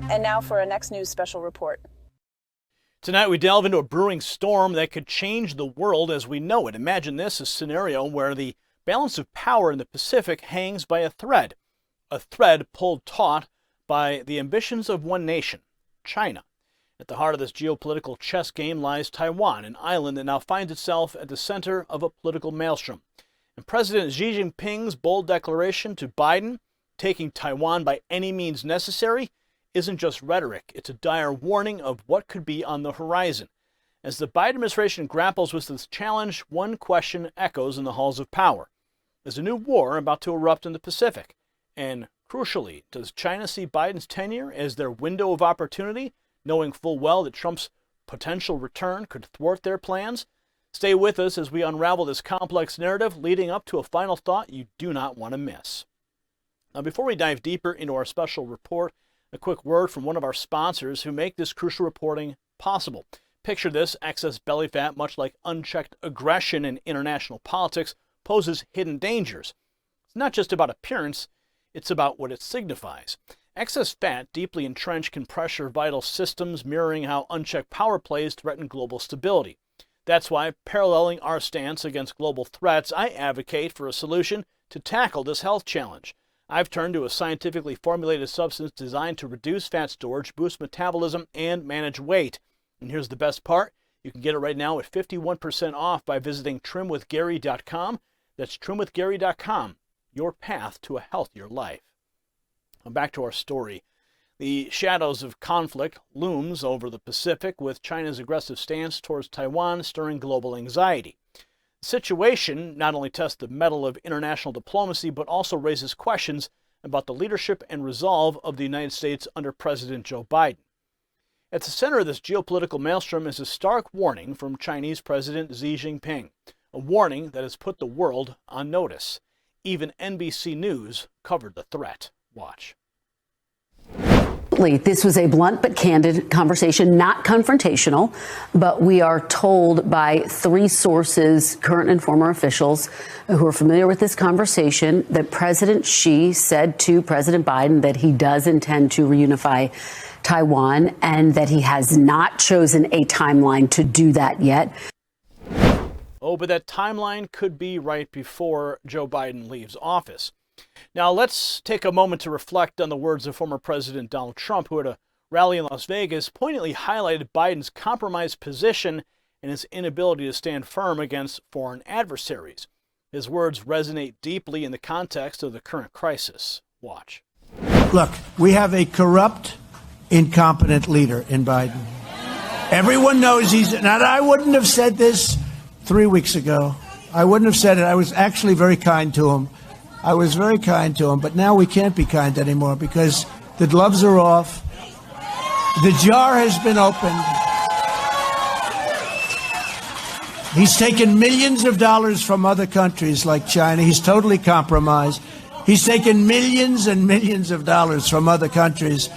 And now for our next news special report. Tonight we delve into a brewing storm that could change the world as we know it. Imagine this, a scenario where the balance of power in the Pacific hangs by a thread pulled taut by the ambitions of one nation, China. At the heart of this geopolitical chess game lies Taiwan, an island that now finds itself at the center of a political maelstrom. And President Xi Jinping's bold declaration to Biden, taking Taiwan by any means necessary, isn't just rhetoric. It's a dire warning of what could be on the horizon. As the Biden administration grapples with this challenge, one question echoes in the halls of power. Is a new war about to erupt in the Pacific? And crucially, does China see Biden's tenure as their window of opportunity, knowing full well that Trump's potential return could thwart their plans? Stay with us as we unravel this complex narrative leading up to a final thought you do not want to miss. Now, before we dive deeper into our special report, a quick word from one of our sponsors who make this crucial reporting possible. Picture this, excess belly fat, much like unchecked aggression in international politics, poses hidden dangers. It's not just about appearance, it's about what it signifies. Excess fat, deeply entrenched, can pressure vital systems, mirroring how unchecked power plays threaten global stability. That's why, paralleling our stance against global threats, I advocate for a solution to tackle this health challenge. I've turned to a scientifically formulated substance designed to reduce fat storage, boost metabolism, and manage weight. And here's the best part. You can get it right now at 51% off by visiting trimwithgary.com. That's trimwithgary.com, your path to a healthier life. Now back to our story. The shadows of conflict looms over the Pacific, with China's aggressive stance towards Taiwan stirring global anxiety. The situation not only tests the mettle of international diplomacy, but also raises questions about the leadership and resolve of the United States under President Joe Biden. At the center of this geopolitical maelstrom is a stark warning from Chinese President Xi Jinping, a warning that has put the world on notice. Even NBC News covered the threat. Watch. This was a blunt but candid conversation, not confrontational, but we are told by three sources, current and former officials who are familiar with this conversation, that President Xi said to President Biden that he does intend to reunify Taiwan and that he has not chosen a timeline to do that yet. Oh, but that timeline could be right before Joe Biden leaves office. Now, let's take a moment to reflect on the words of former President Donald Trump, who at a rally in Las Vegas poignantly highlighted Biden's compromised position and his inability to stand firm against foreign adversaries. His words resonate deeply in the context of the current crisis. Watch. Look, we have a corrupt, incompetent leader in Biden. Everyone knows he's... Now, I wouldn't have said this 3 weeks ago. I wouldn't have said it. I was actually very kind to him. But now we can't be kind anymore because the gloves are off. The jar has been opened. He's taken millions of dollars from other countries like China. He's totally compromised. He's taken millions and millions of dollars from other countries.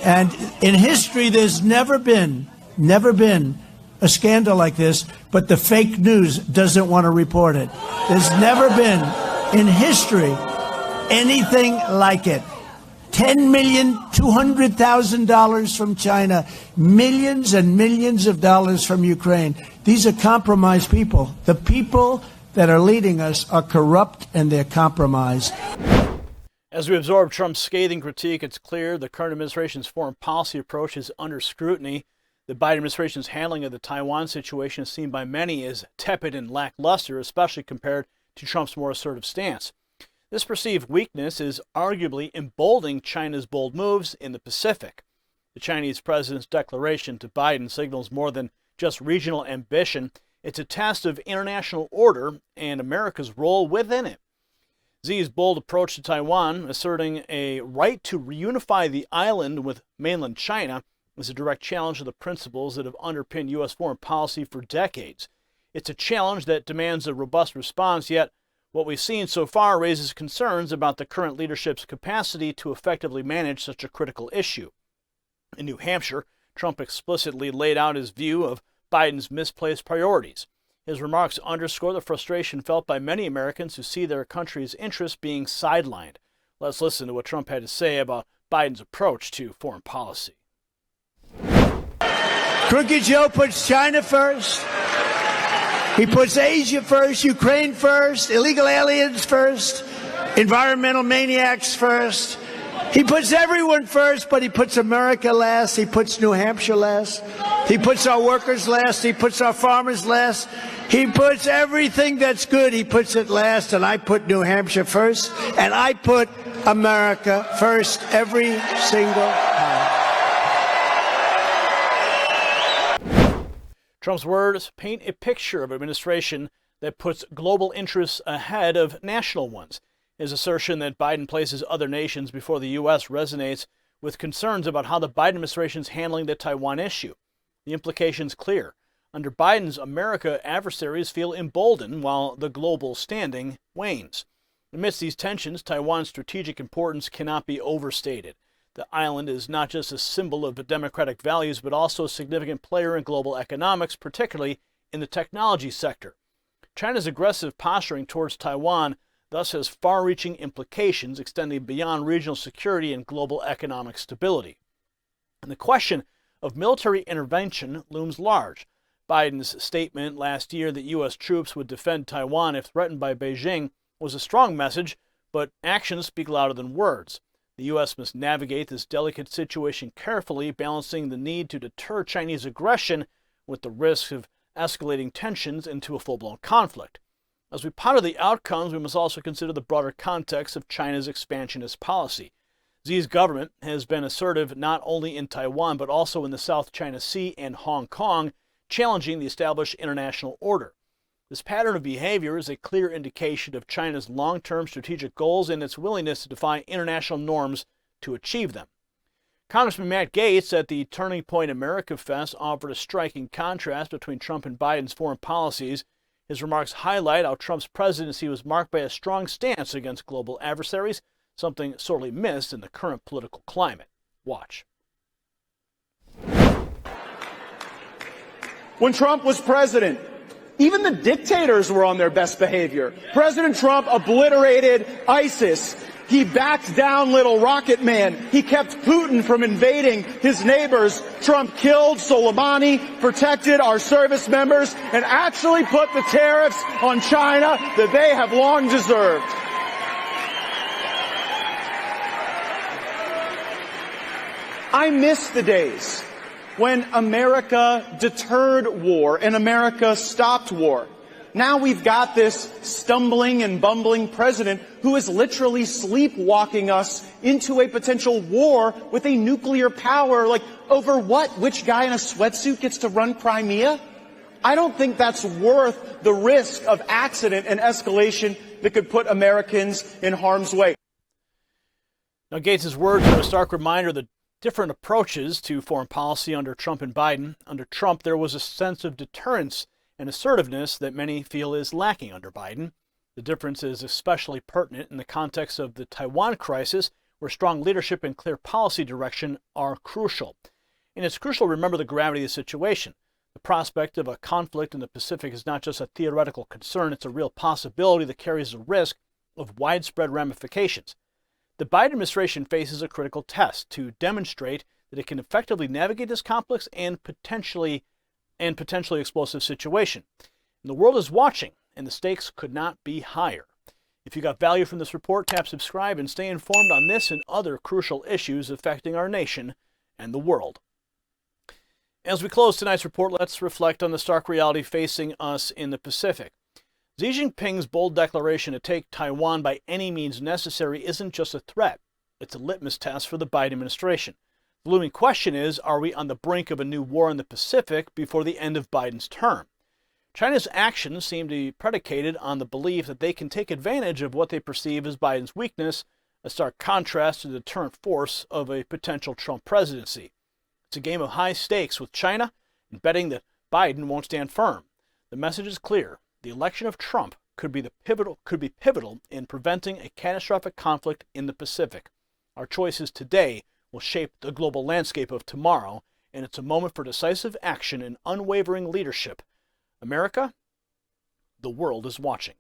And in history, there's never been a scandal like this, but the fake news doesn't want to report it. There's never been in history anything like it. $10,200,000 from China, millions and millions of dollars from Ukraine. These are compromised people. The people that are leading us are corrupt and they're compromised. As we absorb Trump's scathing critique, it's clear the current administration's foreign policy approach is under scrutiny. The Biden administration's handling of the Taiwan situation is seen by many as tepid and lackluster, especially compared to Trump's more assertive stance. This perceived weakness is arguably emboldening China's bold moves in the Pacific. The Chinese president's declaration to Biden signals more than just regional ambition. It's a test of international order and America's role within it. Xi's bold approach to Taiwan, asserting a right to reunify the island with mainland China, is a direct challenge to the principles that have underpinned U.S. foreign policy for decades. It's a challenge that demands a robust response, yet what we've seen so far raises concerns about the current leadership's capacity to effectively manage such a critical issue. In New Hampshire, Trump explicitly laid out his view of Biden's misplaced priorities. His remarks underscore the frustration felt by many Americans who see their country's interests being sidelined. Let's listen to what Trump had to say about Biden's approach to foreign policy. Crooked Joe puts China first. He puts Asia first, Ukraine first, illegal aliens first, environmental maniacs first. He puts everyone first, but he puts America last. He puts New Hampshire last. He puts our workers last. He puts our farmers last. He puts everything that's good, he puts it last. And I put New Hampshire first. And I put America first every single time. Trump's words paint a picture of an administration that puts global interests ahead of national ones. His assertion that Biden places other nations before the U.S. resonates with concerns about how the Biden administration is handling the Taiwan issue. The implication's clear. Under Biden's America, adversaries feel emboldened while the global standing wanes. Amidst these tensions, Taiwan's strategic importance cannot be overstated. The island is not just a symbol of democratic values, but also a significant player in global economics, particularly in the technology sector. China's aggressive posturing towards Taiwan thus has far-reaching implications extending beyond regional security and global economic stability. And the question of military intervention looms large. Biden's statement last year that U.S. troops would defend Taiwan if threatened by Beijing was a strong message, but actions speak louder than words. The U.S. must navigate this delicate situation carefully, balancing the need to deter Chinese aggression with the risk of escalating tensions into a full-blown conflict. As we ponder the outcomes, we must also consider the broader context of China's expansionist policy. Xi's government has been assertive not only in Taiwan, but also in the South China Sea and Hong Kong, challenging the established international order. This pattern of behavior is a clear indication of China's long-term strategic goals and its willingness to defy international norms to achieve them. Congressman Matt Gaetz at the Turning Point America Fest offered a striking contrast between Trump and Biden's foreign policies. His remarks highlight how Trump's presidency was marked by a strong stance against global adversaries, something sorely missed in the current political climate. Watch. When Trump was president, even the dictators were on their best behavior. President Trump obliterated ISIS. He backed down little rocket man. He kept Putin from invading his neighbors. Trump killed Soleimani, protected our service members, and actually put the tariffs on China that they have long deserved. I miss the days when America deterred war and America stopped war. Now we've got this stumbling and bumbling president who is literally sleepwalking us into a potential war with a nuclear power. Like, over what? Which guy in a sweatsuit gets to run Crimea? I don't think that's worth the risk of accident and escalation that could put Americans in harm's way. Now, Gates' words are a stark reminder of the different approaches to foreign policy under Trump and Biden. Under Trump, there was a sense of deterrence and assertiveness that many feel is lacking under Biden. The difference is especially pertinent in the context of the Taiwan crisis, where strong leadership and clear policy direction are crucial. And it's crucial to remember the gravity of the situation. The prospect of a conflict in the Pacific is not just a theoretical concern, it's a real possibility that carries a risk of widespread ramifications. The Biden administration faces a critical test to demonstrate that it can effectively navigate this complex and potentially explosive situation. And the world is watching, and the stakes could not be higher. If you got value from this report, tap subscribe and stay informed on this and other crucial issues affecting our nation and the world. As we close tonight's report, let's reflect on the stark reality facing us in the Pacific. Xi Jinping's bold declaration to take Taiwan by any means necessary isn't just a threat. It's a litmus test for the Biden administration. The looming question is, are we on the brink of a new war in the Pacific before the end of Biden's term? China's actions seem to be predicated on the belief that they can take advantage of what they perceive as Biden's weakness, a stark contrast to the deterrent force of a potential Trump presidency. It's a game of high stakes with China and betting that Biden won't stand firm. The message is clear. The election of Trump could be pivotal in preventing a catastrophic conflict in the Pacific. Our choices today will shape the global landscape of tomorrow, and it's a moment for decisive action and unwavering leadership. America, The world is watching.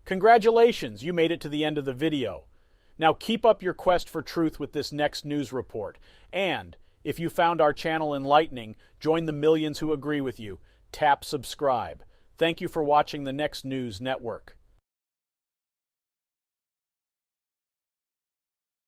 Congratulations, you made it to the end of the video. Now keep up your quest for truth with this next news report. And if you found our channel enlightening, join the millions who agree with you. Tap subscribe. Thank you for watching the Next News Network.